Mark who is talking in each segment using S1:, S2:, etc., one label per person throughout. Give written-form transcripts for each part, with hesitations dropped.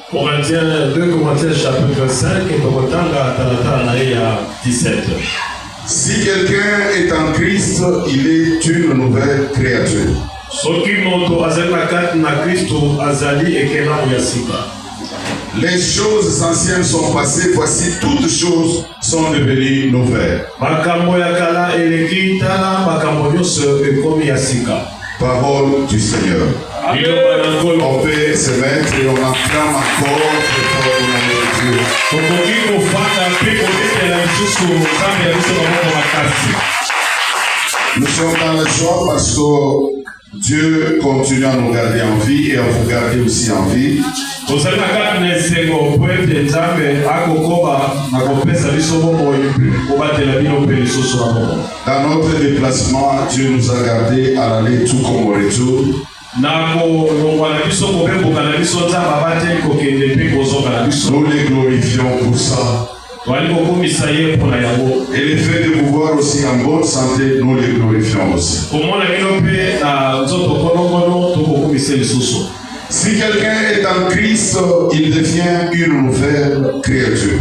S1: Corinthiens 2 Corinthiens chapitre 5 et Tokotanga Talatana 17.
S2: Si quelqu'un est en Christ, il est une nouvelle créature. Les choses anciennes sont passées, voici toutes choses sont devenues nouvelles. Parole du Seigneur. On peut se mettre et on acclame encore Dieu. Nous sommes dans la joie parce que Dieu continue à nous garder en vie et à vous garder aussi en vie. Dans notre déplacement, Dieu nous a gardés à l'aller tout comme au retour. Nous les glorifions pour ça. Et le fait de vous voir aussi en bonne santé, nous les glorifions aussi. Si quelqu'un est en Christ, il devient une nouvelle créature.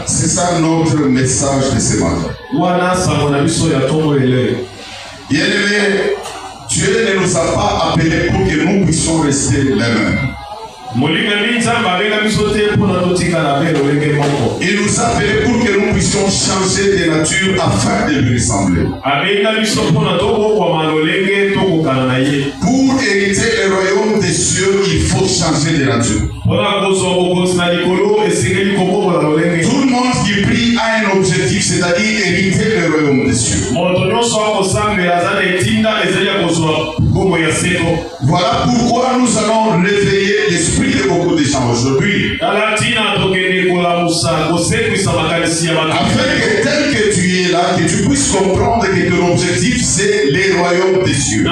S2: C'est ça notre message de ce matin. Bien-aimés, Dieu ne nous a pas appelés pour que nous puissions rester les mêmes. Il nous a appelés pour que nous puissions changer de nature afin de lui ressembler. Pour hériter le royaume des cieux, il faut changer de nature. Tout le monde qui prie a un objectif, c'est-à-dire hériter le royaume des cieux. Voilà pourquoi nous allons réveiller l'esprit de beaucoup de gens aujourd'hui. Afin que tel que tu es là, que tu puisses comprendre que ton objectif c'est le royaume des cieux.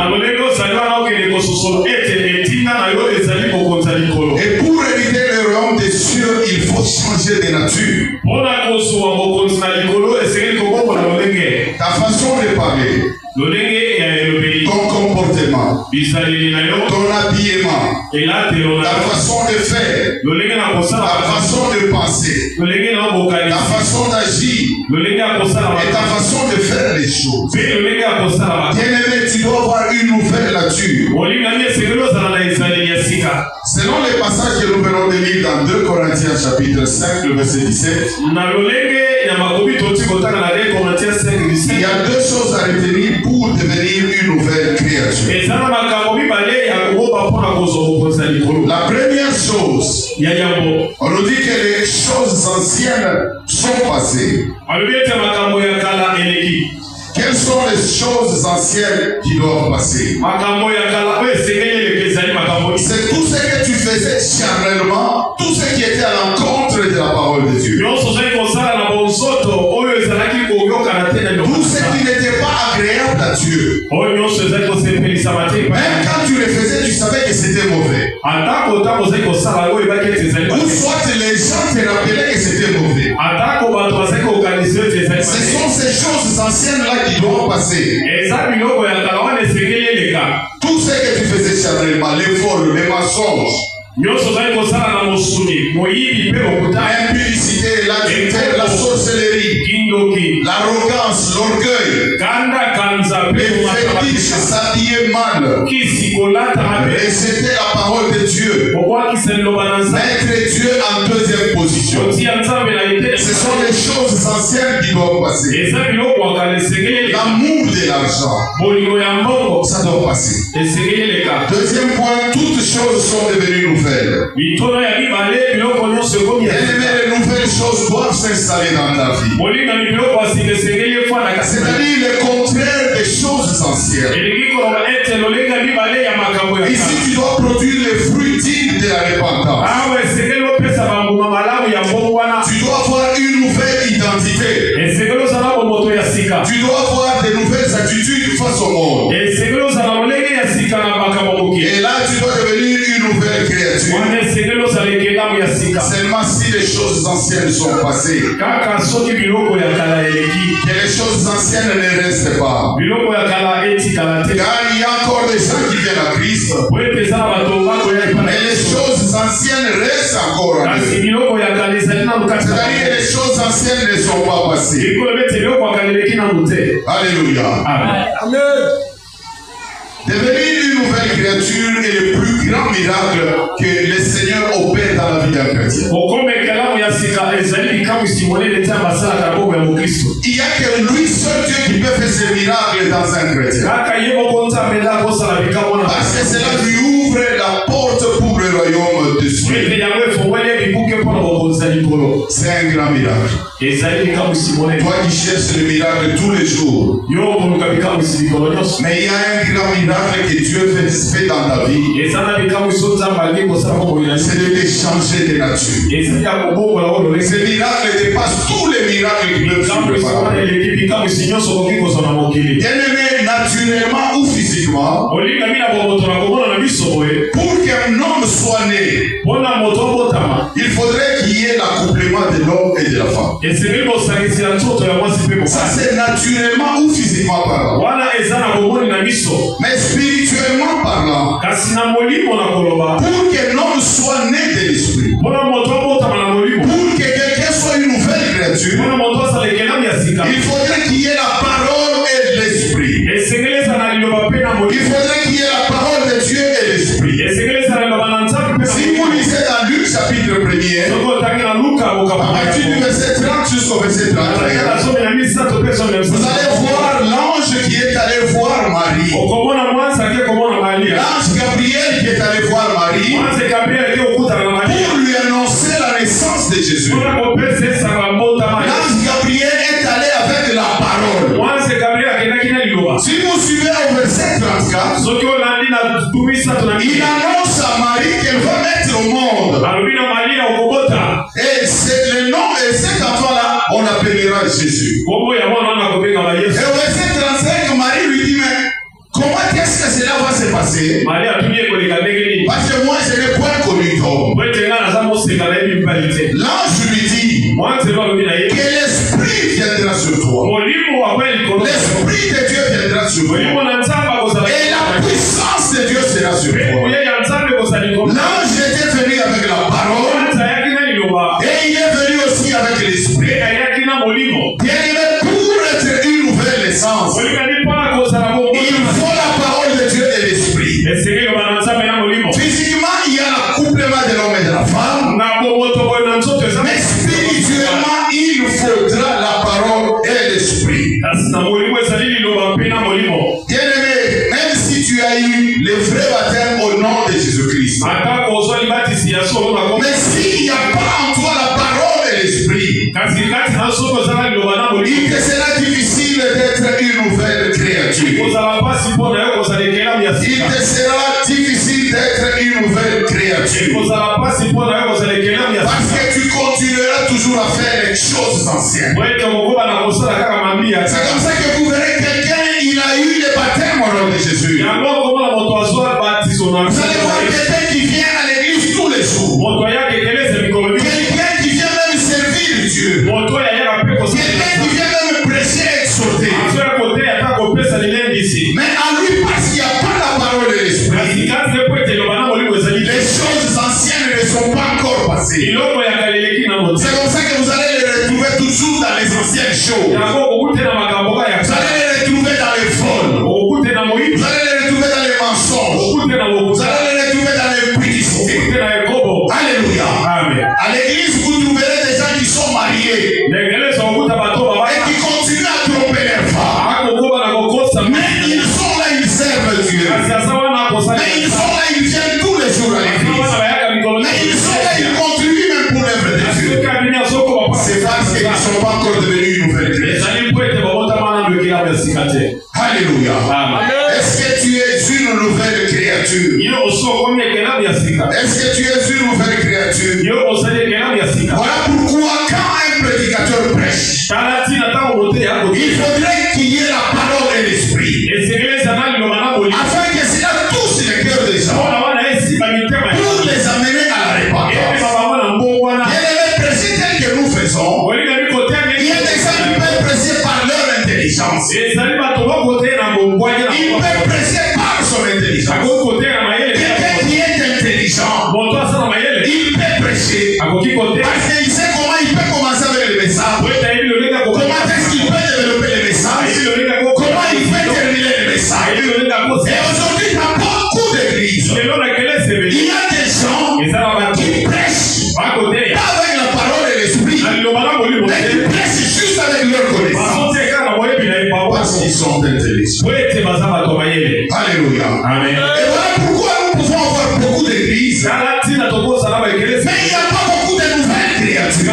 S2: Et pour hériter le royaume des cieux, il faut changer de nature. Ta façon de parler, ton comportement, ton habillement, ta façon de faire, ta façon de penser, ta façon d'agir et ta façon de faire les choses. Bien-aimé, tu dois avoir une nouvelle nature. Selon les passages que nous venons de lire dans 2 Corinthiens chapitre 5, le verset 17, il y a deux choses à retenir pour devenir une nouvelle créature. La première chose, on nous dit que les choses anciennes sont passées. Quelles sont les choses anciennes qui doivent passer? C'est tout ce que tu faisais charnellement, tout ce qui était à l'encontre de la parole de Dieu. Tout ce qui n'était pas agréable à Dieu. Même quand tu le faisais, tu savais que c'était mauvais. Ou soit les gens te rappelaient que c'était mauvais. Ce sont ces choses anciennes-là qui doivent passer. Tout ce que tu faisais charnellement, les vols, les mensonges, l'impudicité, l'adultère, la sorcellerie, l'arrogance, l'orgueil, les fétiches, s'habiller mal, réciter la parole de Dieu, mettre Dieu en deuxième position. Ce sont les choses anciennes qui doivent passer. L'amour de l'argent, ça doit passer. Deuxième point, toutes choses sont devenues nouvelles. Bien-aimé, les nouvelles choses doivent s'installer dans ta vie. C'est-à-dire le contraire des choses anciennes. Ici, tu dois produire les fruits dignes de la repentance. Tu dois avoir une nouvelle identité. Tu dois avoir de nouvelles attitudes face au monde. Et là, tu dois devenir une nouvelle créature. créature. Seulement si les choses anciennes sont passées, que les choses anciennes ne restent pas. Car il y a encore des gens qui viennent à Christ, mais les choses anciennes restent encore en eux. C'est-à-dire que les choses anciennes ne sont pas passées. Alléluia. Amen. Devenir une nouvelle créature est le plus grand miracle que le Seigneur opère dans la vie d'un chrétien. Il n'y a que lui seul Dieu qui peut faire ce miracle dans un chrétien. Parce que cela lui ouvre la porte pour le royaume de Dieu. C'est un grand miracle. Toi qui cherches le miracle tous les jours. Mais il y a un grand miracle que Dieu fait dans ta vie. C'est de te changer de nature. Ce miracle dépasse tous les miracles qui peuvent se préparer. Bien-aimé, naturellement ou physiquement, pour qu'un homme soit né, il faudrait qu'il y ait l'accouplement de l'homme et de la femme. Ça c'est naturellement ou physiquement parlant. Mais spirituellement parlant, pour qu'un homme soit né de l'esprit, pour que quelqu'un soit une nouvelle créature, il faudrait qu'il y ait la parole et l'esprit. Il faudrait qu'il y ait la parole de Dieu et l'esprit. Si vous lisez dans Luc chapitre 1er, à partir du verset 30 jusqu'au verset 31, vous allez voir l'ange qui est allé voir Marie. L'ange Gabriel qui est allé voir Marie pour lui annoncer la naissance de Jésus. L'ange Gabriel est allé avec la parole. Si vous suivez au verset 34, il annonce à Marie qu'elle va mettre au monde. Et c'est le nom, et cet enfant-là, on l'appellera Jésus. Et au verset 35, Marie lui dit, mais comment est-ce que cela va se passer? Parce que moi, je n'ai point connu d'homme. L'ange lui dit que l'esprit viendra sur toi. L'esprit de Dieu viendra sur toi. Et la puissance de Dieu sera sur toi. L'ange était venu avec la parole. Et il est venu aussi avec l'esprit. Bien-aimé, pour être une nouvelle naissance, il faut la parole de Dieu et l'esprit. Physiquement, il y a l'accouplement de l'homme et de la femme. Mais spirituellement, il faudra la parole et l'esprit. Bien-aimé, même si tu as eu le vrai baptême au nom de Jésus-Christ, mais s'il n'y a pas en toi la parole et l'esprit, il te sera difficile d'être une nouvelle créature. Il te sera difficile d'être une nouvelle créature. Parce que tu continueras toujours à faire les choses anciennes. C'est comme ça que vous verrez quelqu'un, il a eu le baptême au nom de Jésus. Vous allez voir quelqu'un qui vient à l'église tous les jours. Quelqu'un qui vient même servir Dieu. Quelqu'un qui vient même prêcher et exhorter. Mais à lui, parce qu'il n'y a pas la parole de l'esprit, les choses anciennes ne sont pas encore passées. C'est comme ça que vous allez les retrouver toujours dans les anciennes choses. Vous allez les retrouver dans les vols. Vous allez les retrouver dans les mensonges. Vous allez les retrouver dans les publicités. Alléluia. Amen. À l'église, vous trouverez des gens qui sont mariés et qui continuent à tromper leurs femmes. Mais ils sont là, ils servent Dieu. Mais ils sont là, ils viennent tous les jours à l'église. Mais ils sont là, ils contribuent même pour l'œuvre de Dieu. C'est parce qu'ils ne sont pas encore devenus une nouvelle créature. Alléluia. Est-ce que tu es une nouvelle créature? Est-ce que tu es une nouvelle créature? Voilà pourquoi quand un prédicateur prêche, il faudrait qu'il y ait la parole et l'esprit. Afin que cela touche les cœurs des gens. Pour les amener Il peut prêcher par son intelligence. Quelqu'un qui est intelligent, il peut prêcher. Parce qu'il sait comment il peut commencer avec le message. Comment est-ce qu'il peut développer le message? Comment il peut terminer le message? Et aujourd'hui, dans beaucoup d'églises, il y a des gens qui prêchent pas avec la parole et l'esprit, mais qui prêchent juste avec leur connaissance. Parce qu'ils sont intelligents. Alléluia.
S1: Amen.
S2: Et voilà pourquoi nous pouvons avoir beaucoup d'églises, mais il n'y a pas beaucoup de nouvelles créatures.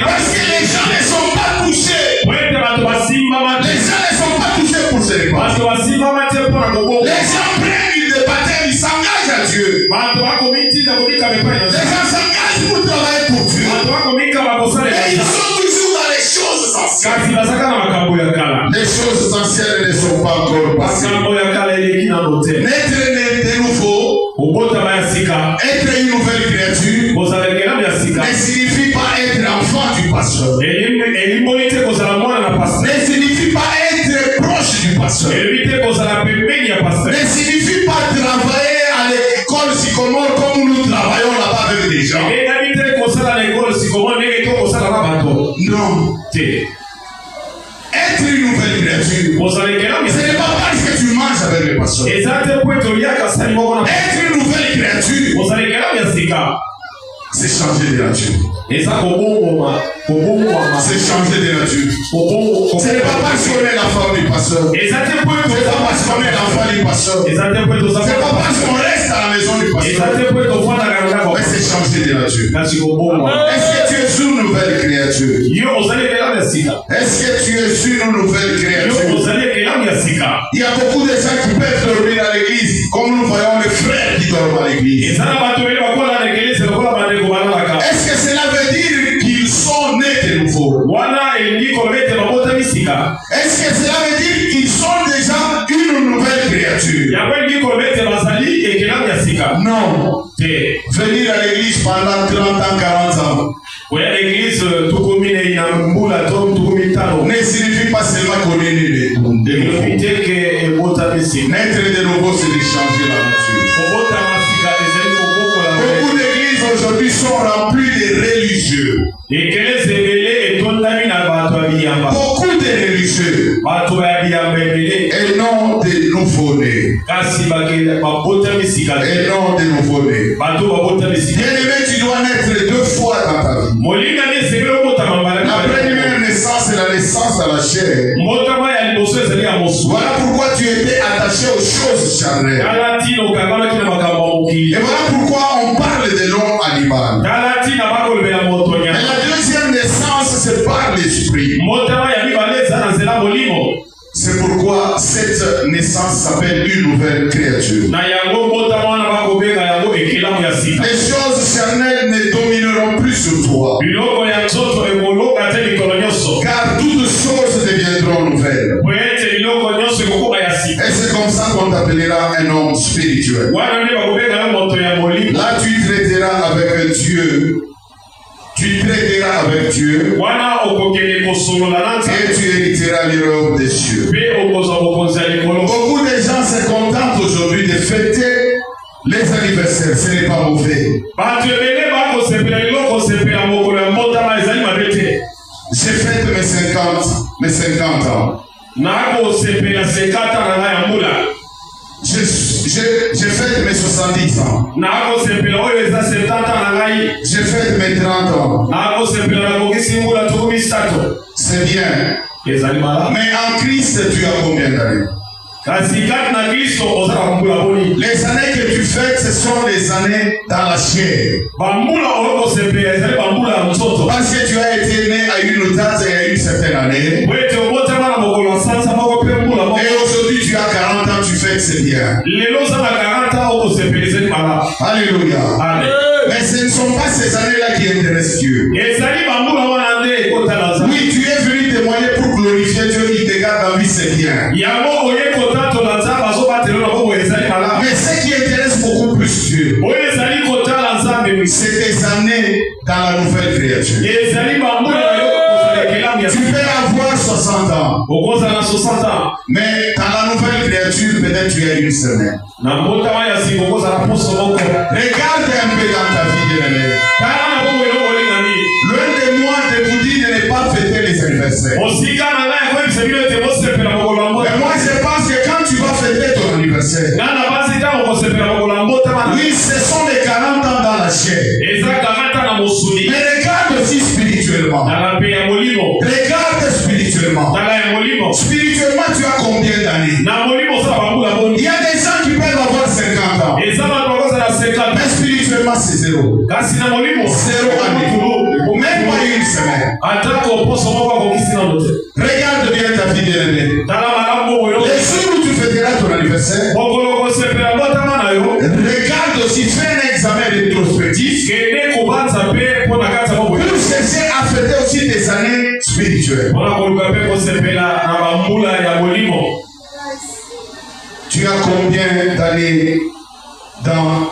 S2: Parce que les gens ne sont pas touchés. Les gens ne sont pas touchés pour se répandre. Les gens prennent des baptêmes, ils s'engagent à Dieu. Les gens s'engagent pour travailler pour Dieu. Et ils sont toujours dans les choses essentielles. Les choses essentielles ne sont pas encore passées. Naître de nouveau, être une nouvelle créature, ne signifie pas être enfant du pasteur. Ne signifie pas être proche du pasteur. Ne signifie pas travailler à l'école Sycomore comme nous travaillons là-bas avec des gens. Non. Être une nouvelle créature, ce n'est pas parce que tu manges avec le pasteur. Être une nouvelle créature, c'est changer de nature. C'est changer de nature. Ce n'est pas parce qu'on est la femme du pasteur. Ce n'est pas parce qu'on est l'enfant du pasteur. Ce n'est pas parce qu'on reste à la maison du pasteur. Mais c'est changer de nature. Est-ce que tu es une nouvelle créature? Est-ce que tu es une nouvelle créature? Il y a beaucoup de gens qui peuvent dormir à l'église, comme nous voyons les frères qui dorment à l'église. Est-ce que cela veut dire qu'ils sont nés de nouveau? Est-ce que cela veut dire qu'ils sont déjà une nouvelle créature? Non. Venir à l'église pendant 30 ans, 40 ans ne signifie pas seulement qu'on est né de nouveau. Naître de nouveau, c'est de changer la nature. Beaucoup d'églises aujourd'hui sont remplies de religieux. Beaucoup de religieux et non de nouveau-nés. Et non de nouveau-nés. Bien-aimé, tu dois naître 2 fois dans ta vie. La première naissance est la naissance à la chair. Voilà pourquoi tu étais attaché aux choses charnelles. Et voilà pourquoi on parle de l'homme animal. Et la deuxième naissance, c'est par l'esprit. C'est pourquoi cette naissance s'appelle une nouvelle créature. Les choses charnelles ne domineront plus sur toi. Car toutes choses deviendront nouvelles. Et c'est comme ça qu'on t'appellera un homme spirituel. Là, tu traiteras avec Dieu. Tu traiteras avec Dieu. Et tu hériteras les royaumes des cieux. Beaucoup de gens se contentent aujourd'hui de fêter les anniversaires. Ce n'est pas mauvais. J'ai fêté mes 50 ans. J'ai fait mes 70 ans. J'ai fait mes 30 ans. C'est bien. Mais en Christ, tu as combien d'années? Les années que tu fêtes, ce sont les années dans la chair. Parce que tu as été né à une date et à une certaine année. Et aujourd'hui tu as 40 ans, tu fêtes, c'est bien. Alléluia. Mais ce ne sont pas ces années-là qui intéressent Dieu. Oui, tu es venu témoigner pour glorifier Dieu qui te garde en vie, c'est bien. Mais ce qui intéresse beaucoup plus Dieu, c'est des années dans la nouvelle créature. Tu peux avoir 60 ans. Mais dans la nouvelle créature, peut-être tu as une semaine. Regarde un peu dans ta vie, bien-aimé. L'un des mois de vous dire de ne pas fêter les anniversaires. Mais moi je pense que quand tu vas fêter ton anniversaire, oui, ce sont les 40 ans dans la chair. Mais regarde aussi spirituellement. Regarde spirituellement. Spirituellement, tu as combien d'années? Il y a des gens qui peuvent avoir 50 ans. Mais spirituellement, c'est 0. 0 année. Même pas une semaine. Regarde bien ta vie bien-aimée. Les jours où tu fêteras ton anniversaire, regarde aussi, fais un examen rétrospectif pour chercher à fêter aussi des années spirituelles. Tu as combien d'années dans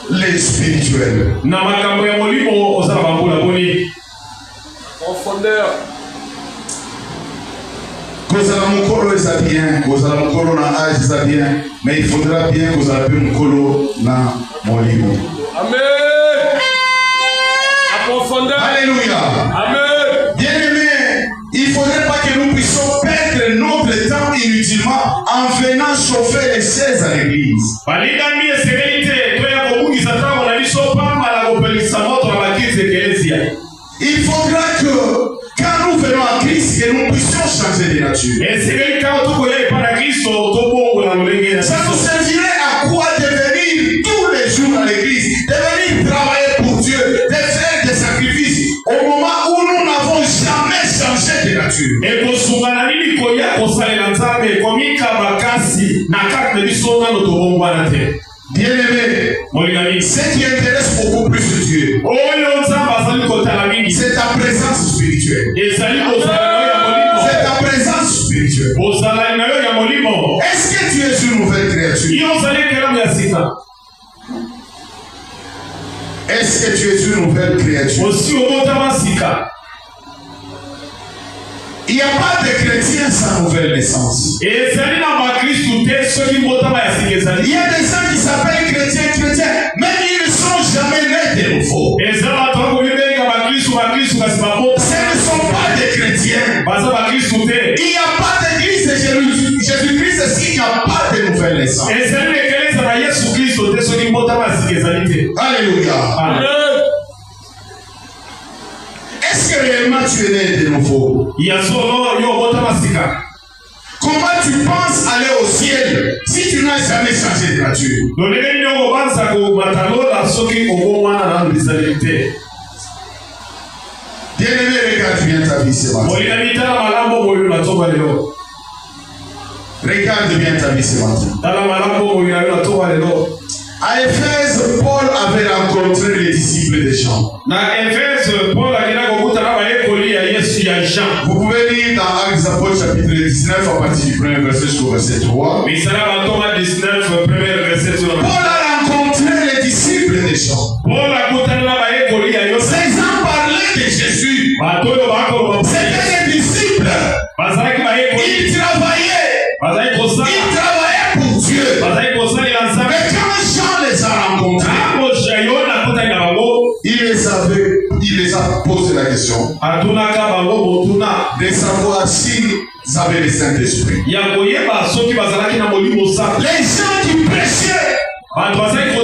S2: les spirituels?
S3: Profondeur.
S2: Kozala mukolo eza bien, kozala mukolo na âge eza bien, mais il faudra bien kozala pe mukolo na molimo.
S3: Amen. La profondeur.
S2: Alléluia.
S3: Amen.
S2: Bien-aimé, il ne faudrait pas que nous puissions perdre notre temps inutilement en venant chauffer les chaises à l'église. Il faudra que quand nous venons à Christ, que nous puissions changer de nature. Ça nous servirait à quoi de venir tous les jours à l'église, de venir travailler pour Dieu, de faire des sacrifices au moment où nous n'avons jamais changé de nature. Bien-aimé, ce qui intéresse beaucoup plus Dieu, c'est ta présence spirituelle. C'est ta présence spirituelle. Est-ce que tu es une nouvelle créature? Est-ce que tu es une nouvelle créature? Il n'y a pas de chrétien sans nouvelle naissance. Il y a des gens qui s'appellent chrétiens, mais ils ne sont jamais nés de nouveau. Ce ne sont pas des chrétiens. Il n'y a pas d'église de Jésus-Christ s'il n'y a pas de nouvelle naissance. Alléluia.
S3: Amen.
S2: Est-ce que réellement tu es né de nouveau? Comment tu penses aller au ciel si tu n'as jamais changé de nature? Bien-aimé, regarde bien ta vie ce matin. Regarde bien ta vie ce matin. À Éphèse, Paul avait rencontré les disciples de Jean. Vous pouvez lire dans Actes des Apôtres chapitre 19 à partir du premier verset jusqu'au verset 3. Paul a rencontré les disciples de Jean. Ces gens parlaient de Jésus. C'était des disciples. Ils travaillaient pour Dieu. Mais quand Jean les a rencontrés, il les a posé la question de savoir s'ils avaient le Saint-Esprit. Les gens qui prêchaient,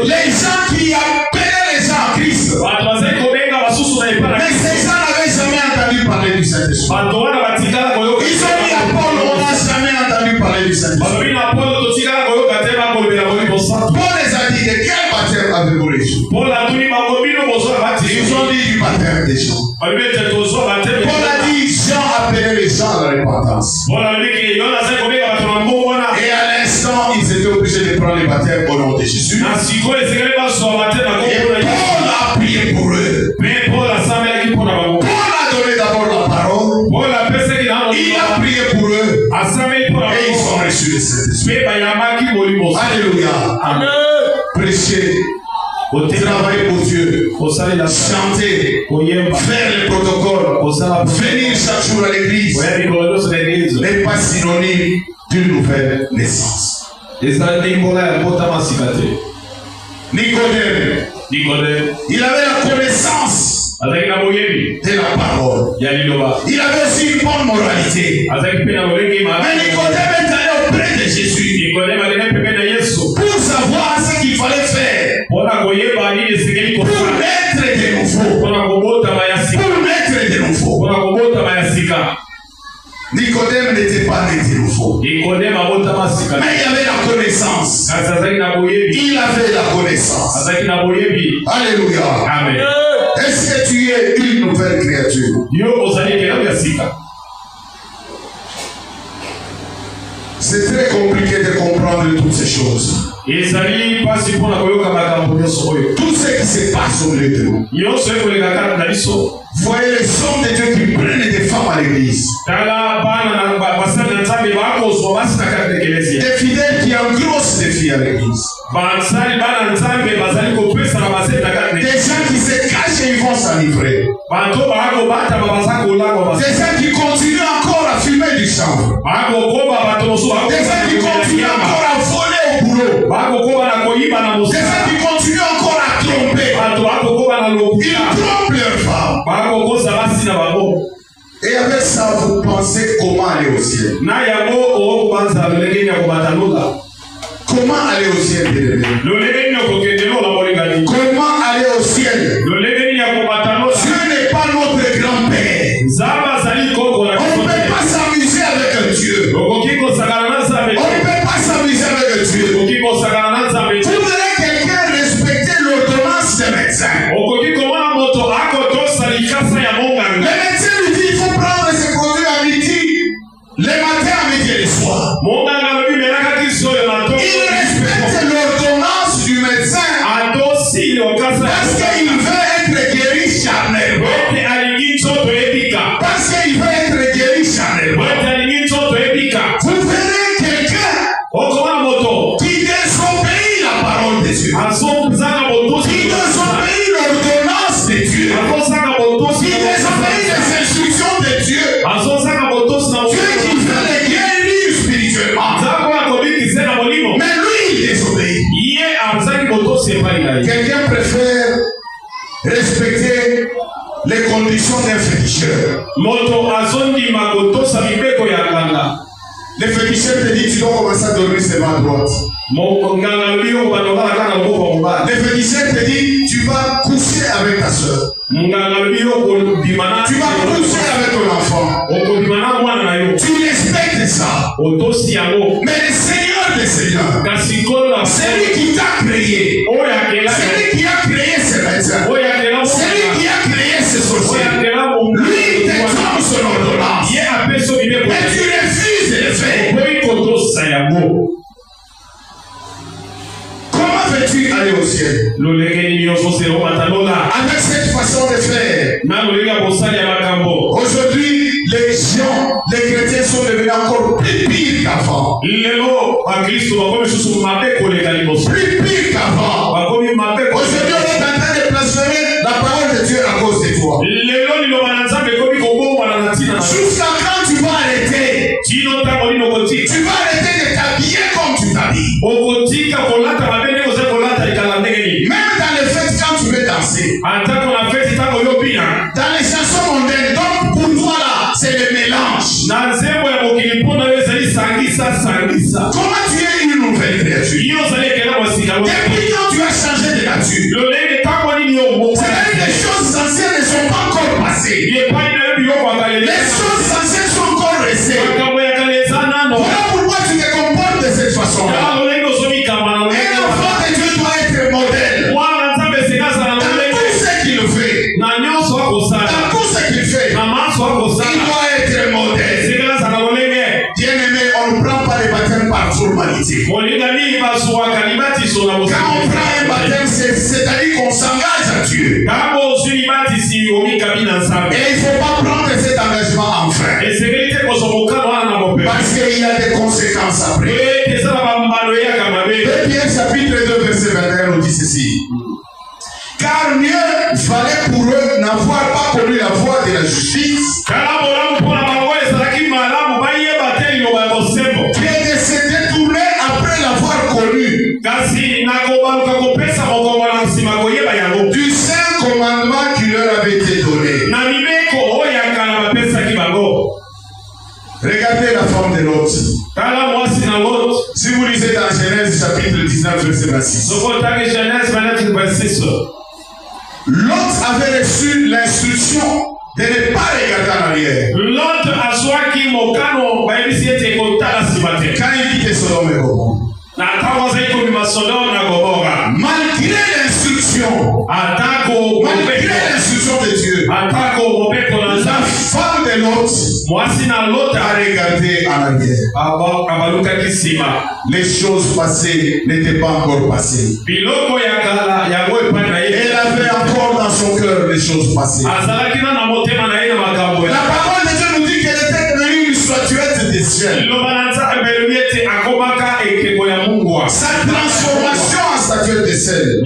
S2: les gens qui appelaient les gens à Christ, mais ces gens n'avaient jamais entendu parler du Saint-Esprit. Ils ont dit à Paul, on n'a jamais entendu parler du Saint-Esprit. Paul les a dit, de quel baptême avez-vous reçu? Ils ont dit du baptême des gens. Paul a dit, Jean appelait les gens à la repentance. Et à l'instant, ils étaient obligés de prendre le baptême au nom de Jésus. Et Paul a prié pour eux. Paul a donné d'abord la parole. Il a prié pour eux. Et ils ont reçu le Saint-Esprit. Alléluia.
S3: Amen.
S2: Prêchez Travailler pour Dieu, chanter, faire les protocoles, venir chaque jour à l'église n'est pas synonyme d'une nouvelle naissance. Nicodème, il avait la connaissance de la parole. Il avait aussi une bonne moralité. Mais Nicodème est allé auprès de Jésus pour savoir ce qu'il fallait faire pour naître de nouveau. Pour naître de nouveau. Nicodème n'était pas né de nouveau. Mais il avait la connaissance. Il avait la connaissance. Alléluia.
S3: Amen.
S2: Est-ce que tu es une nouvelle créature? C'est très compliqué de comprendre toutes ces choses. Tout ce qui se passe au milieu de nous. Voyez les hommes de Dieu qui prennent des femmes à l'église. Des fidèles qui engrossent des filles à l'église. Des gens qui se cachent et ils vont s'enivrer. Des gens qui continuent encore à fumer du chanvre. Des gens qui continuent encore à voler au boulot. Des gens qui continuent encore à tromper. Ils trompent leurs femmes. Et avec ça, vous pensez comment aller au ciel? Comment aller au ciel? Comment aller au ciel? Dieu n'est pas notre grand-père. On ne peut pas s'amuser avec un Dieu. On ne peut pas s'amuser avec un Dieu. Vous verrez quelqu'un respecter l'ordonnance des médecins. Le médecin lui dit il faut prendre ses produits à midi, le matin, à midi et le soir. Il respecte l'ordonnance du médecin parce qu'il veut être guéri charnellement. Parce qu'il veut être guéri charnellement. Vous verrez quelqu'un qui désobéit la parole de Dieu, qui désobéit l'ordonnance de Dieu, qui désobéit les instructions de Dieu. Dieu qui veut les guérir spirituellement. Mais lui, il désobéit. Quelqu'un préfère respecter les conditions d'un féticheur. Le féticheur te dit tu dois commencer à dormir seulement à droite. Le féticheur te dit tu vas coucher avec ta soeur. Tu vas coucher avec ton enfant. Tu respectes ça. Mais le Seigneur des Seigneurs, c'est lui qui t'a créé. C'est lui qui a créé ces médecins. C'est lui qui a créé ces sorciers. Lui, il te donne son ordonnance. Mais tu refuses de le faire. Comment veux-tu aller au ciel? Avec cette façon de faire. Aujourd'hui, les gens, les chrétiens sont devenus encore plus pires qu'avant. Plus pires qu'avant. Aujourd'hui, on est en train de blasphémer la parole de Dieu à cause de toi. Jusqu'à quand tu vas arrêter? Tu vas arrêter de t'habiller comme tu t'habilles. Même dans les fêtes, quand tu veux danser. Dans les chansons mondaines, donc pour toi là, c'est le mélange. Comment tu es une nouvelle créature? Depuis quand tu as changé de nature, c'est-à-dire que les choses anciennes ne sont pas encore passées. Les choses anciennes sont encore restées. Voilà pourquoi tu te comportes de cette façon-là. Un enfant de Dieu doit être modèle. Dans tout ce qu'il fait. Dans tout ce qu'il fait. Il doit être modèle. Bien-aimé, on ne prend pas les baptêmes par formalité. Quand on prend un baptême, c'est-à-dire qu'on s'engage à Dieu. Et il ne faut pas prendre cet engagement en vain. Parce qu'il y a des conséquences après. 2 Pierre chapitre 2 verset 21 nous dit ceci. Car mieux valait pour eux n'avoir pas connu la voie de la justice que de se détourner après l'avoir connu du saint commandement qui leur avait été donné. Regardez la forme de Lot. Si vous lisez dans Genèse chapitre 19 verset 26. Lot avait reçu l'instruction de ne pas regarder en arrière. Quand il dit que Sodome et Gomorrhe, malgré l'instruction de Dieu, la femme de Lot a regardé en arrière. Les choses passées n'étaient pas encore passées. Elle avait encore dans son cœur les choses passées. La parole de Dieu nous dit qu'elle était devenue une statuette des cieux. Sa transformation en statuette des cieux,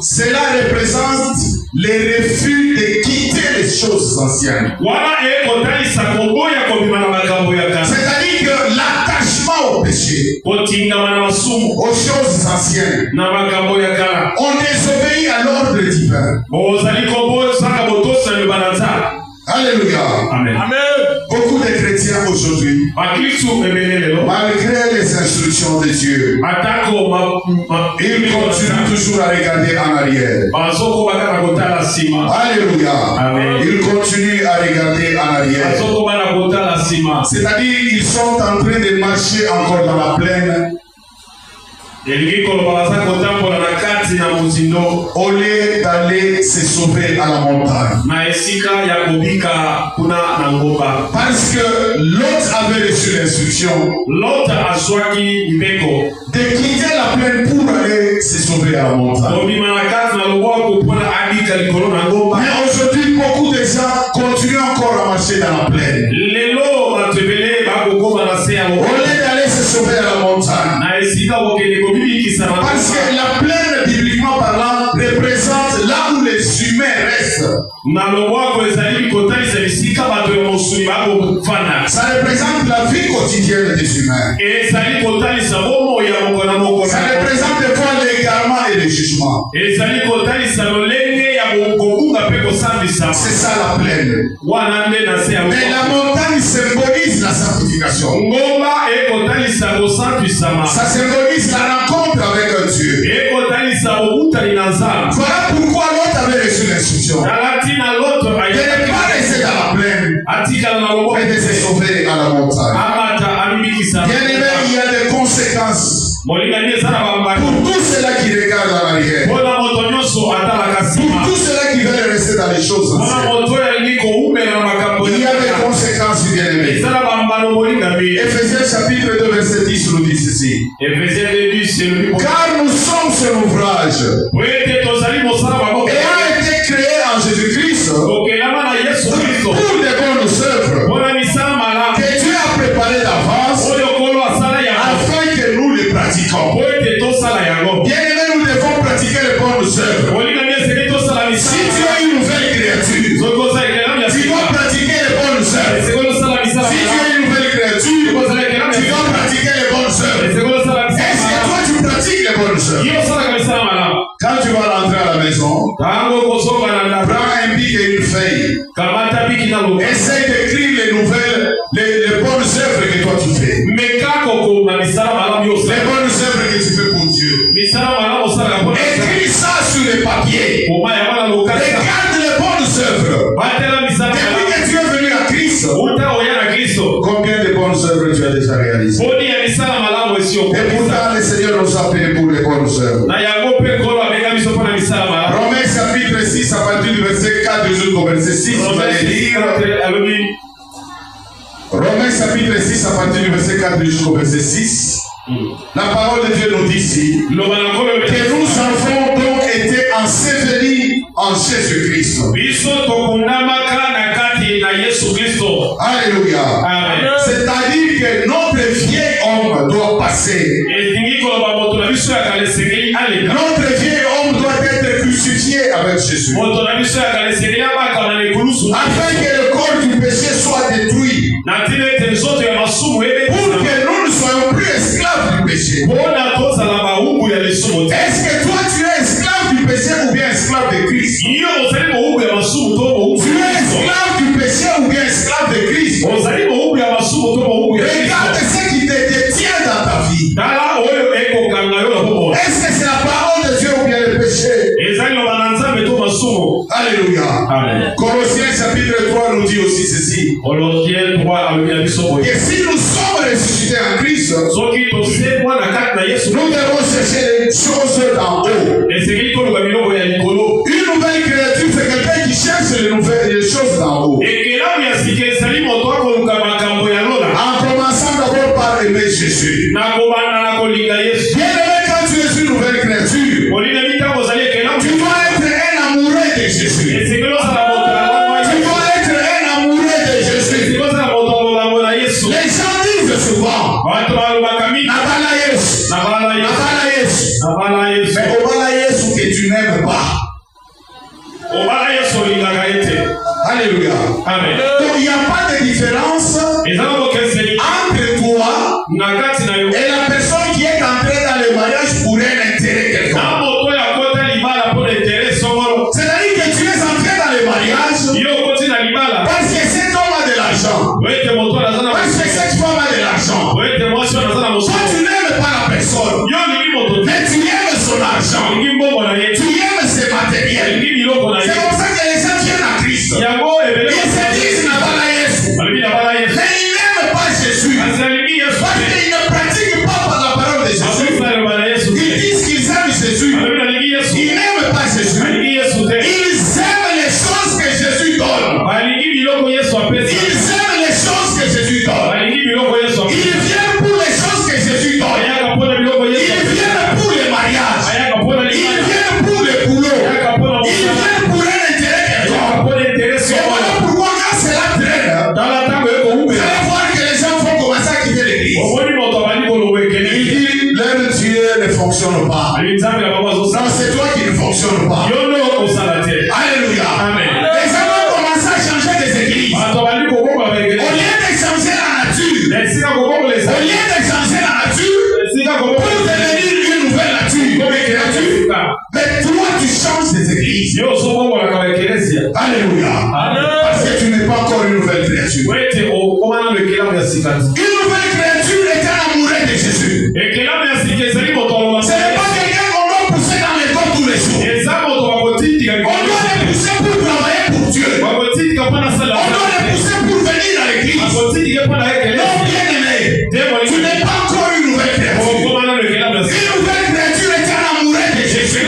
S2: cela représente les refus de quitter les choses anciennes. C'est-à-dire que l'attachement au péché, aux choses anciennes, on désobéit à l'ordre divin. Alléluia.
S3: Amen.
S2: Beaucoup de chrétiens aujourd'hui, malgré les instructions de Dieu, ils continuent toujours à regarder en arrière. Alléluia.
S3: Amen.
S2: Ils continuent à regarder en arrière. C'est-à-dire qu'ils sont en train de marcher encore dans la plaine, au lieu d'aller se sauver à la montagne. Parce que Lot avait reçu l'instruction de quitter la plaine pour aller se sauver à la montagne. Mais aujourd'hui, beaucoup de gens continuent encore à marcher dans la plaine, au lieu d'aller se sauver à la montagne. Parce que la plaine, bibliquement parlant, représente là où les humains restent. Ça représente la vie quotidienne des humains. Ça représente des fois l'égarement et le jugement. C'est ça la plaine. Mais la montagne symbolise la sanctification. Ça symbolise la rencontre avec un Dieu. Voilà pourquoi Lot avait reçu l'instruction de ne pas rester dans la plaine, mais de se sauver à la montagne. Bien aimé, il y a des conséquences pour tous ceux-là qui regardent en arrière, pour tous ceux-là qui veulent rester dans les choses anciennes. Il y a des conséquences, bien aimé. Ephésiens chapitre 2 verset 10 nous dit ceci. Car nous sommes son ouvrage, ayant été créés en Jésus-Christ pour de bonnes œuvres que Dieu a préparées d'avance afin que nous les pratiquons. Bien aimé, nous devons pratiquer les bonnes œuvres. Si tu es une nouvelle créature, tu dois pratiquer les bonnes œuvres. Si tu es une nouvelle créature, tu dois pratiquer les bonnes œuvres. Est-ce que toi tu pratiques les bonnes œuvres? Quand tu vas rentrer à la maison, prends un bic et une feuille. Essaye d'écrire les nouvelles, les bonnes œuvres que toi tu fais. Les bonnes œuvres que tu fais pour Dieu. Écris ça sur les papiers. Regarde les bonnes œuvres. Depuis que tu es venu à Christ, combien de bonnes œuvres tu as déjà réalisées? Et pourtant le Seigneur nous a payé pour les bonnes œuvres. Romains chapitre 6 à partir du verset 4 jusqu'au verset 6, vous allez lire. Romains chapitre 6 à partir du verset 4 jusqu'au verset 6. La parole de Dieu nous dit ici que nous avons donc été ensevelis en Jésus-Christ. Alléluia. C'est-à-dire que notre vieil homme doit passer. Notre vieil homme doit avec Jésus. Afin que le corps du péché soit détruit. Pour que nous ne soyons plus esclaves du péché. Est-ce que toi tu es esclave du péché ou bien esclave de Christ? Tu es esclave du péché ou bien esclave de Christ? Regarde ce qui te détient dans ta vie. Est-ce que c'est la parole de Dieu ou bien le péché? Alléluia. Amen. Colossiens chapitre 3 nous dit aussi ceci. Que si nous sommes ressuscités en Christ, nous devons chercher les choses d'en haut. Une nouvelle créature, c'est quelqu'un qui cherche les choses d'en haut. En commençant d'abord par aimer Jésus. Bien-aimé, quand tu es une nouvelle créature, tu dois être un amoureux de Jésus. Tu dois être un amoureux de Jésus. Les gens disent souvent, mais Obala Yesu que tu n'aimes pas. Alléluia. Amen. Donc il n'y a pas de différence entre toi et la personne qui est entrée dans le mariage pour un intérêt quelconque. C'est-à-dire que tu es entré dans le mariage parce que cet homme a de l'argent. Parce que cette femme a de l'argent. Toi tu n'aimes pas la personne, mais tu aimes son argent. Tu aimes ses matériels. C'est comme ça que les gens viennent à Christ. Ils se disent Nabala Yesu. Mais ils n'aiment pas Jésus. Parce qu'ils ne pratiquent pas par la parole de Jésus. Ils disent qu'ils aiment Jésus. Ils n'aiment pas Jésus. Ils aiment les choses que Jésus donne. Ils aiment les choses que Jésus donne. Ils viennent pour les choses que Jésus donne. Ils viennent pour les mariages. Ils viennent pour les boulots. Ils viennent pour un intérêt quelconque. Et voilà pourquoi quand cela traîne, vous allez voir que les gens vont commencer à quitter l'église. Il dit, leur Dieu ne fonctionne pas. Non, c'est toi qui ne fonctionne pas. Alléluia. Amen. Les gens vont commencer à changer des églises. Au lieu de changer la nature, pour devenir une nouvelle nature, mais toi tu changes des églises. Alléluia. Parce que tu n'es pas encore une nouvelle créature. Une nouvelle créature est un amoureux de Jésus. Ce n'est pas quelqu'un qu'on doit pousser dans les corps tous les jours. On doit les pousser pour travailler pour Dieu. On doit les pousser pour venir à l'église. Non, bien aimé, tu n'es pas encore une nouvelle créature. Une nouvelle créature est un amoureux de Jésus.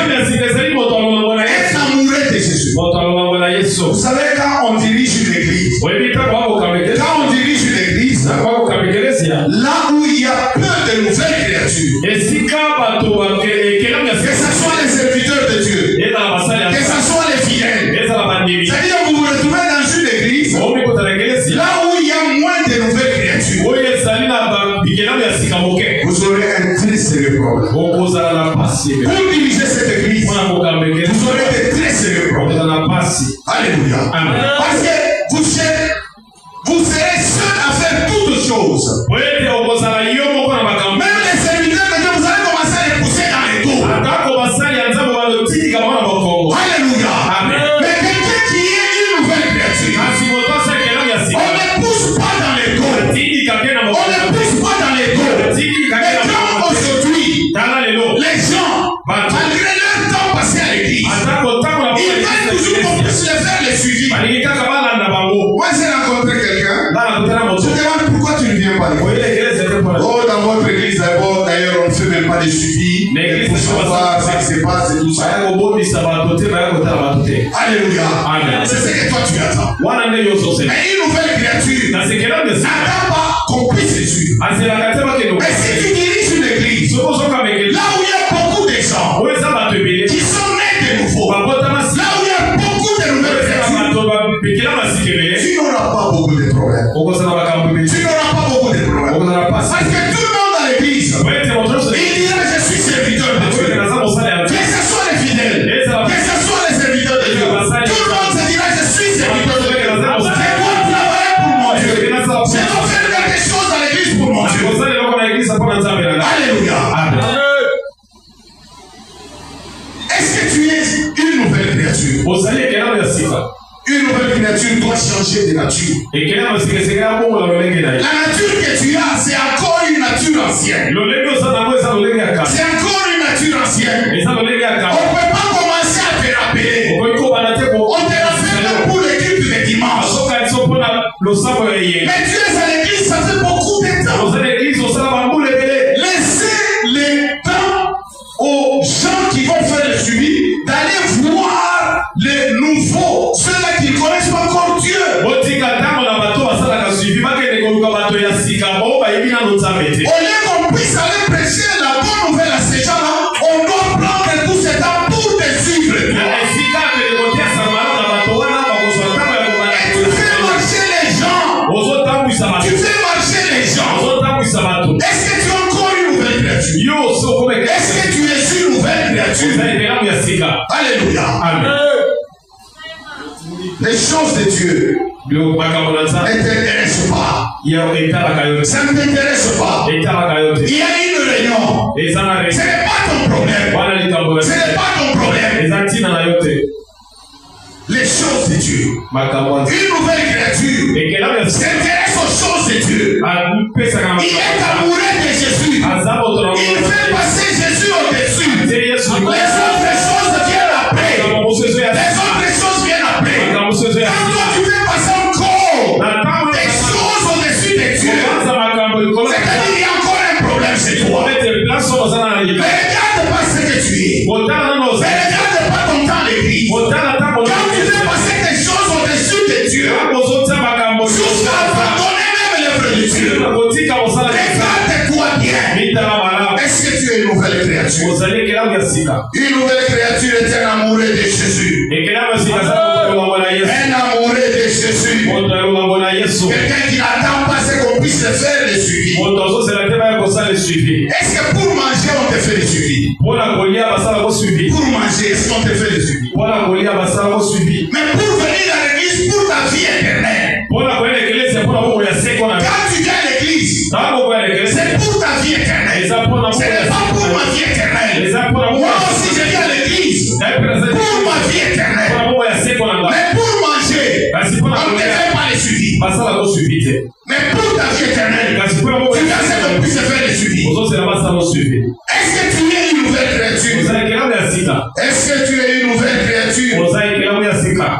S2: Est amoureux de Jésus. Vous savez, quand on dirige une église, là où il y a peu de nouvelles créatures, que ce soit les serviteurs de Dieu, que ce soit les fidèles, c'est-à-dire que vous vous retrouvez dans une église là où il y a moins de nouvelles créatures, vous aurez un très sérieux problème. Pour diriger cette église, vous aurez de très sérieux problèmes. Alléluia. Amen. Parce que vous serez seul à faire toutes choses. Même les serviteurs de Dieu, vous allez commencer à les pousser dans les tours. Alléluia. Amen. Mais quelqu'un qui est une nouvelle créature, on ne pousse pas dans les tours. On ne pousse pas dans les tours. Mais comme aujourd'hui, les gens, malgré leur temps passé à l'église, ils veulent toujours qu'on puisse les faire les suivis. Moi j'ai rencontré quelqu'un. Je demande pourquoi tu ne viens pas à l'église. Oh, dans votre église d'ailleurs on ne fait même pas de suivi. Pour savoir ce qui se passe et tout ça. Alléluia. C'est ce que toi tu attends. Mais une nouvelle créature n'attend pas qu'on puisse les suivre. Mais si tu diriges une église là où il y a beaucoup de gens qui sont nés de nouveau, là où il y a beaucoup de nouvelles créatures, tu n'auras pas beaucoup de problèmes. Tu n'auras pas beaucoup de problèmes. Parce que tout le monde dans l'église, il dira je suis serviteur de Dieu. Que ce soit les fidèles, que ce soit les serviteurs. Une nouvelle créature doit changer de nature. La nature que tu as, c'est encore une nature ancienne. C'est encore une nature ancienne. On ne peut pas commencer à te rappeler. On te rappelle pour le culte de dimanche. Mais tu es à l'église, ça fait beaucoup de temps. Laissez le temps aux gens qui vont faire le suivi d'aller voir les nouveaux, ceux-là qui ne connaissent pas encore Dieu. Au lieu qu'on puisse aller prêcher la bonne nouvelle à ces gens-là, on doit prendre tout ce temps pour te suivre. Et tu fais marcher les gens. Tu fais marcher les gens. Est-ce que tu as encore une nouvelle créature? Est-ce que tu es une nouvelle créature? Alléluia. Amen. Les choses de Dieu ne t'intéressent pas. Ça ne t'intéresse pas. Il y a une réunion. Ce n'est pas ton problème. Ce n'est pas ton problème. Les choses de Dieu. Une nouvelle créature s'intéresse aux choses de Dieu. Il est amoureux de Jésus. Il fait passer Jésus au-dessus. Les autres choses viennent après. Les autres choses viennent après. Quand toi tu fais passer encore des choses au-dessus de Dieu, c'est-à-dire qu'il y a encore un problème chez toi. Mais regarde pas ce que tu es. Mais regarde pas ton temps d'église. Quand tu fais passer des choses au-dessus de Dieu, jusqu'à abandonner même l'œuvre de Dieu, regarde-toi bien. Est-ce que tu es une nouvelle créature? Une nouvelle créature est un amoureux de Jésus. Un amoureux de Jésus. Quelqu'un qui n'attend pas ce qu'on puisse faire le suivi. Est-ce que pour manger on te fait le suivi? Pour manger, est-ce qu'on te fait le suivi? Mais pour venir à l'église pour ta vie éternelle. Quand tu viens à l'église, c'est pour ta vie éternelle. Ce n'est pas pour ma vie éternelle. Moi aussi je viens à l'église pour ma vie éternelle. Mais pour manger, on ne te fait pas le suivi. Mais pour ta vie éternelle, tu viens à ce qu'on puisse faire le suivi. Est-ce que tu es une nouvelle créature? Est-ce que tu es une nouvelle créature?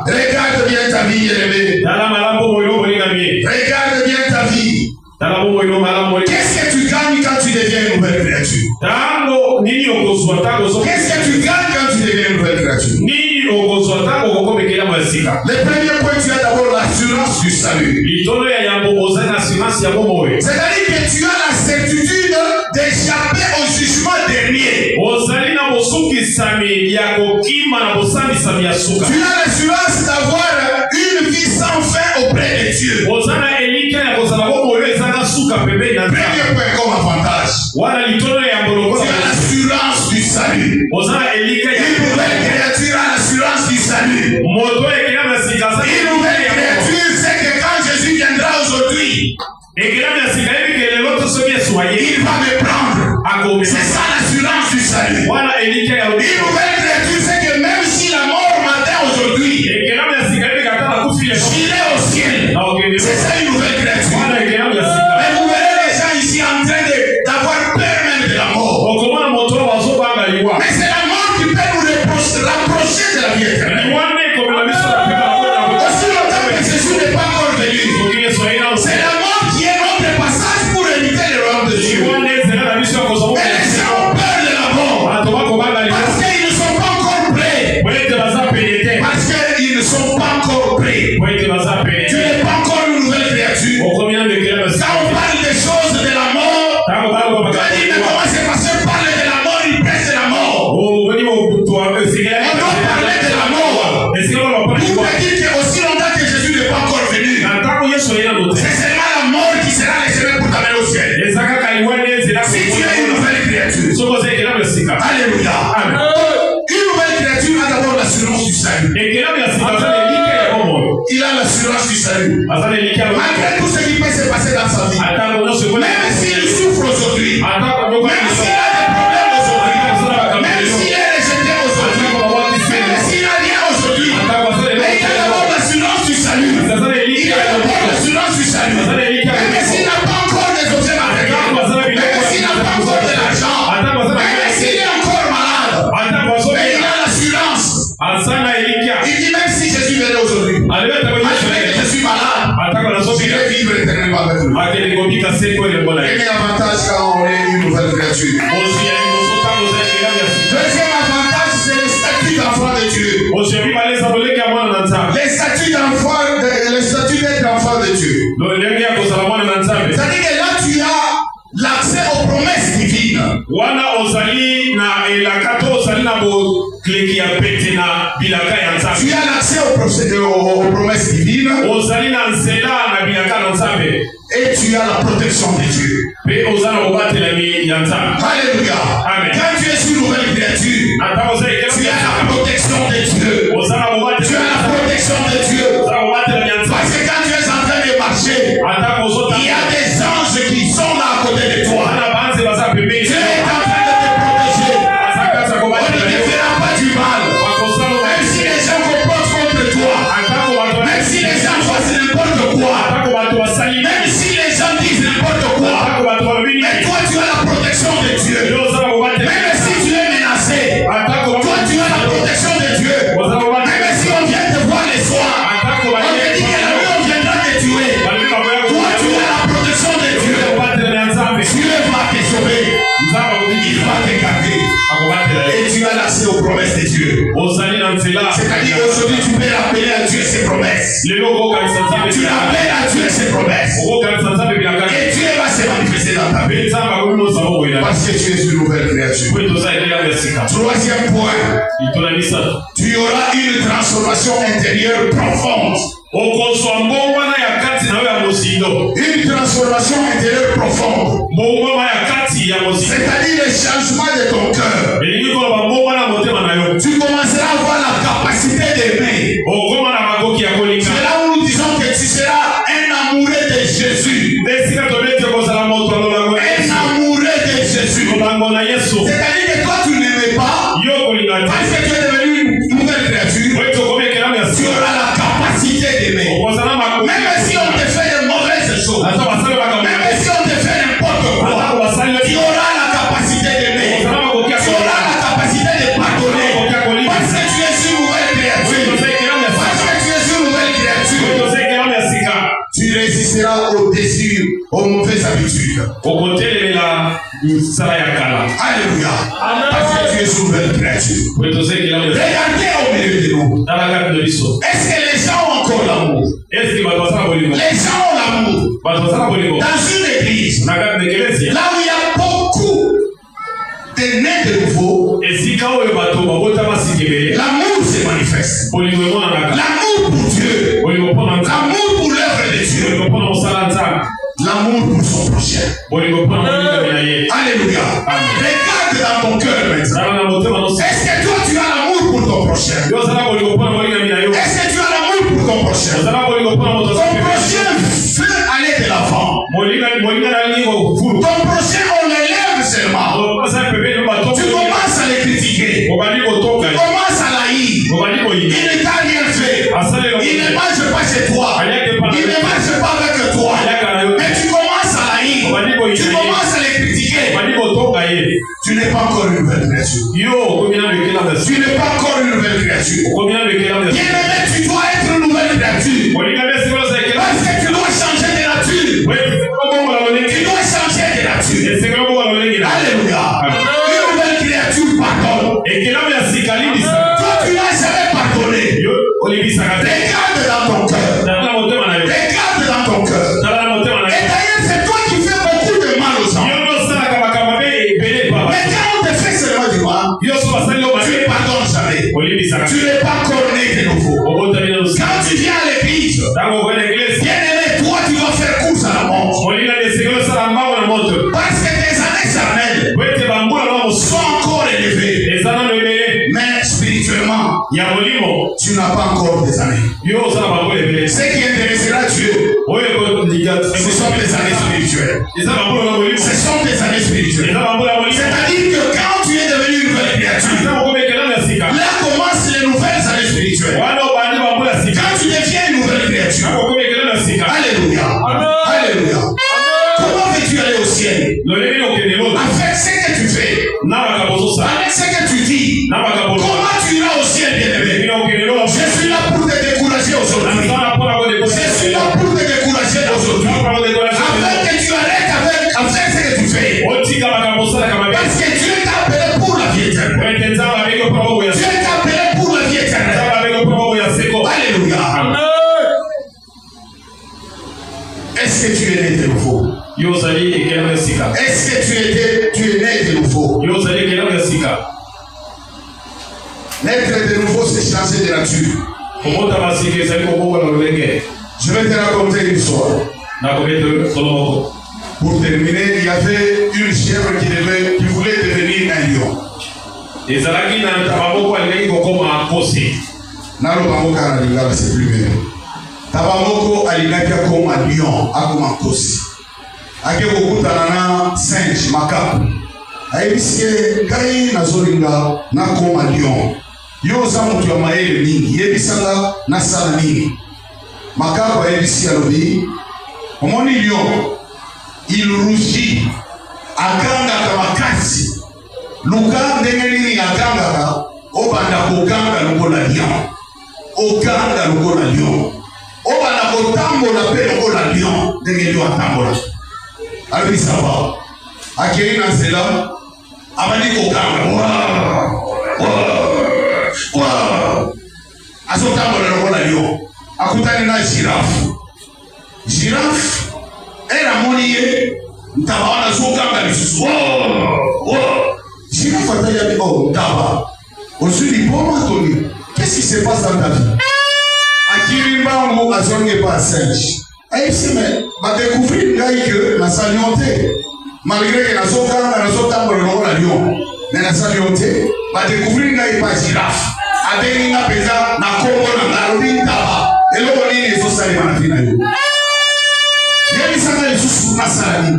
S2: Regarde bien ta vie, Jérémie. Regarde bien ta vie. Qu'est-ce que tu gagnes quand tu deviens une nouvelle créature? Qu'est-ce que tu gagnes quand tu deviens une nouvelle créature? Le premier point, tu as d'abord l'assurance du salut. C'est-à-dire que tu as la certitude d'échapper au jugement dernier. Tu as l'assurance d'avoir une vie sans fin auprès de Dieu. Premier point comme avantage. Tu as l'assurance du salut. Une nouvelle créature a l'assurance du salut. Une nouvelle créature sait que quand Jésus viendra aujourd'hui, il va me prendre. C'est ça l'assurance du salut. Une nouvelle créature sait que même si la mort m'atteint aujourd'hui, j'irai au ciel. C'est ça une nouvelle créature. Mais vous verrez les gens ici en train d'avoir peur même de la mort. Mais c'est la mort qui peut nous rapprocher de la vie éternelle. Aussi longtemps que Jésus n'est pas encore venu, c'est la mort qui est notre passage pour éviter le royaume de Dieu. Mais les gens ont peur de la mort parce qu'ils ne sont pas encore prêts. Parce qu'ils ne sont pas encore prêts. Tu n'es pas encore une nouvelle créature. Quand on parle des choses de la mort, quand il ne commence pas à parler de la mort, il presse la mort. On doit parler de la mort. Pour te dire que aussi longtemps que Jésus n'est pas encore venu, c'est seulement la mort qui sera le chemin pour t'amener au ciel. Si tu es une nouvelle créature. Alléluia. Amen. Une nouvelle créature a d'abord l'assurance du salut. Il a l'assurance du salut. Malgré tout ce qui peut se passer dans sa vie, même s'il souffre aujourd'hui, même s'il a des problèmes aujourd'hui, même s'il est rejeté aujourd'hui, même s'il n'a rien aujourd'hui, je suis malade, je vais vivre éternellement avec lui. Premier avantage quand on est une nouvelle créature. Deuxième avantage, c'est le statut d'enfant de Dieu. Les statuts d'enfant, le statut d'être enfant de Dieu. C'est-à-dire que là, tu as l'accès aux promesses divines. Tu as l'accès aux promesses divines. Et tu as la protection de Dieu. Alléluia. Amen. Quand tu es une nouvelle créature, tu as la protection de Dieu. Tu as la protection de Dieu. Parce que quand tu es en train de marcher, il y a des anges qui sont là à côté de toi. Dieu est en train de te protéger. On ne te fera pas du mal. Même si les gens comportent contre toi, même si les gens fassent n'importe quoi, même si les gens disent n'importe quoi, mais toi tu as la protection de Dieu. Même si tu es menacé, toi tu as la protection de Dieu. Même si on vient te voir les soirs, on te dit que la nuit on viendra te tuer, toi tu as la protection de Dieu. Dieu va te sauver, il va te garder. Et tu as l'accès aux promesses de Dieu. C'est-à-dire aujourd'hui tu peux appeler à Dieu ses promesses. Tu appelles à Dieu ses promesses. Et Dieu va se manifester dans ta vie. Parce que tu es une nouvelle créature. Troisième point. Tu auras une transformation intérieure profonde. Une transformation intérieure profonde. C'est-à-dire le changement de ton cœur. Tu commenceras à avoir la capacité d'aimer. C'est là où nous disons que tu seras un amoureux de Jésus. Un amoureux de Jésus. C'est-à-dire que toi tu n'aimais pas. Parce que tu es devenu une nouvelle créature. Tu auras la capacité d'aimer. Même si on te fait de mauvaises choses. Même si on te fait n'importe quoi. Tu auras la capacité d'aimer. Tu auras la capacité de pardonner. Parce que tu es une nouvelle créature. Parce que tu es une nouvelle créature. Tu résisteras au désir, aux mauvaises habitudes. Alléluia. Parce que tu es une nouvelle créature. Regardez au milieu de nous. Est-ce que les gens ont encore l'amour? Les gens ont l'amour. Dans une église, là où il y a beaucoup de nés de nouveau, l'amour se manifeste. L'amour pour Dieu. L'amour pour l'œuvre de Dieu. L'amour pour son prochain. Alléluia. Regarde dans ton cœur maintenant. Est-ce que toi tu as l'amour pour ton prochain? Est-ce que tu as l'amour pour ton prochain? Ton prochain veut aller de l'avant. Ton prochain on l'élève seulement. Tu commences à le critiquer. Tu commences à l'haïr. Il ne t'a rien fait. Il ne marche pas chez toi. Il ne marche pas avec toi. Mais tu commences à l'haïr. Tu commences à le critiquer. Tu n'es pas encore une nouvelle créature. Tu n'es pas encore une nouvelle créature. Bien-aimé, tu dois être une nouvelle créature. Parce que tu dois changer de nature. Tu dois changer de nature. Alléluia. Une nouvelle créature pardonne. Toi, tu n'as jamais pardonné. Regarde dans ton cœur. Regarde dans ton cœur. Et d'ailleurs, c'est toi qui fais beaucoup de mal aux gens. Mais quand on te fait seulement du mal, tu ne pardonnes jamais. Tu n'es pas corné de nouveau. Quand tu viens à l'église, bien-aimé, toi, tu vas faire course à la montre. Parce que tes années charnelles sont encore élevées. Mais spirituellement, tu n'as pas encore des années. Ce qui intéressera Dieu, ce sont des années spirituelles. Ce sont des années spirituelles. C'est-à-dire que quand tu es devenu une nouvelle créature, là commencent les nouvelles années spirituelles. Quand tu deviens une nouvelle créature, alléluia. Alléluia. Comment veux-tu aller au ciel? Avec ce que tu fais, avec ce que tu dis, comment tu iras au ciel, bien-aimé? Je suis là pour te décourager aujourd'hui. Est-ce que tu es né de nouveau? Naître de nouveau, c'est changer de nature. Je vais te raconter une histoire. Pour terminer, il y avait une chèvre qui voulait devenir un lion. Nalobamoko alingaka c'est plus bien. Tabamoko alingaka comme un lion, comme un kosi. Ake kokutana na singe makapu. Ayebisie kai nazolinga na comme un lion. Yo za mutu ya maele mingi, yebisanga na sala nini. Makapu ayebisi alobi, omoni lion, il rougit, akangaka makasi. Luka ndenge nini akangaka, obanda kokanga lokola lion. Okanga lokola lion. Obanda kotambola pe lokola lion, ndenge lion atambola. Alobi sava. Akei na nzela, abandi kokanga. Azotambola lokola lion. Akutani na girafe. Girafe, era moni ye, ntaba wana zokanga lisusu. Girafe atali abi, oh, ntaba. Ozuli poma toni. Qu'est-ce qui se passe dans ta vie? Akiri mbangu azonge pas singe. Aïe, mais ma découvrir que la salienté, malgré que la zokanga, la zotambola lokola lion, mais la salienté, ma découvrir pas girafe. Adeni na peza na kombo na ngarobi ntaba. Eloko nini ezosali na vie na yo? Yebisanga lisusu na salami.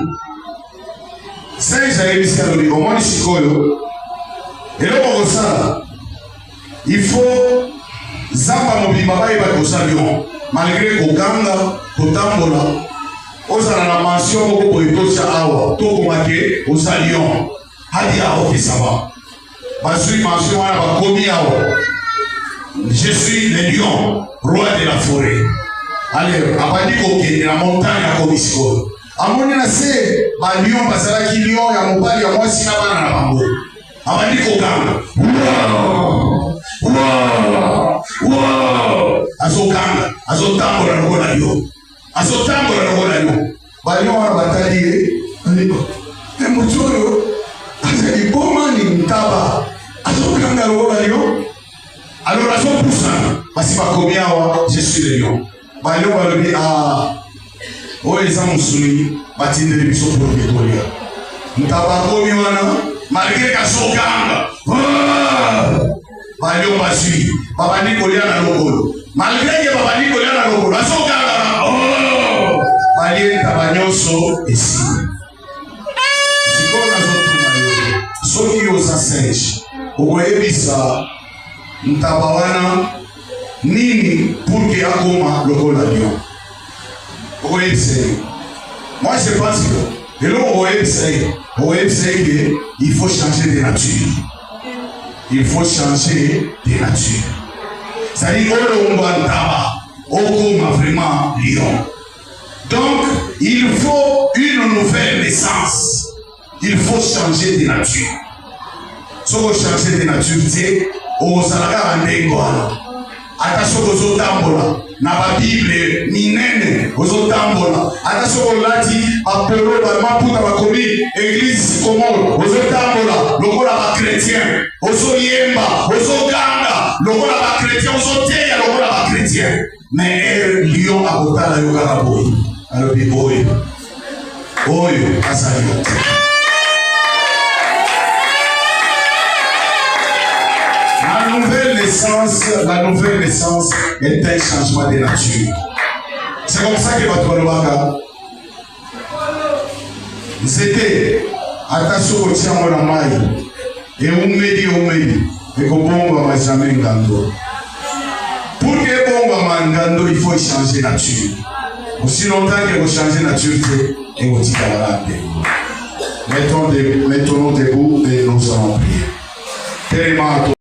S2: Singe ayebisi alobi, omoni sikoyo. Eloko kosala. Il faut zamba mobimba bayeba kosala lion. Malgré kokanga, kotambola. Ozala na mansion moko boye tosha awa. Tokomake osala lion. Hadi awa kisaba. Basui mansion wana bakomi awa. Je suis le lion, roi de la forêt. Allez, abandi kokende na montagne ya komisiko. Amoni na se ba lion basala ki lion ya mobali ya mwasi na bana na bango. Abandi kokanga. Azokanga, azotambola lokola lion. Azotambola lokola lion. Ba lion wana batali aliko. Motoyo azali bomani ntaba. Azokanga lokola lion. Alors la zone pour ça, parce que je suis le lion. Balo balobi o eza musuni batinde biso pour Victoria. Mtabako miwana malgré ka sokanga. Balo basui babani kolia na lokolo. Malgré que babani kolia na lokolo, sokanga. Bali tabanyoso ici. Sikona zotuna yo. Soki yo sa singe. Okoyebisa ntabawana nini pour que akoma lokola lion. Moi je pense que il faut changer de nature. Il faut changer de nature. C'est-à-dire okoma vraiment lion. Donc il faut une nouvelle naissance. Il faut changer de nature. Si on changer de nature, c'est osalaka andengwana atasoko zotambola na ba bible minene ozotambola atasoko lati apelo ba maputa ba komi église komolo ozotambola lokola ba chrétien ozoyemba ozoganga lokola ba chrétien ozoteya lokola ba chrétien mais lion akotala yo kaka boy alobi oyo asali. La nouvelle naissance est un changement de nature. C'est comme ça que votre Waka. C'était attention au tien mon amai. Et on me dit, et qu'on bombe ma jamais ngando. Pour que bombe ma ngando, il faut changer nature. Aussi longtemps que vous changez nature, et vous dites à la mettons-nous debout et nous allons prier. Tellement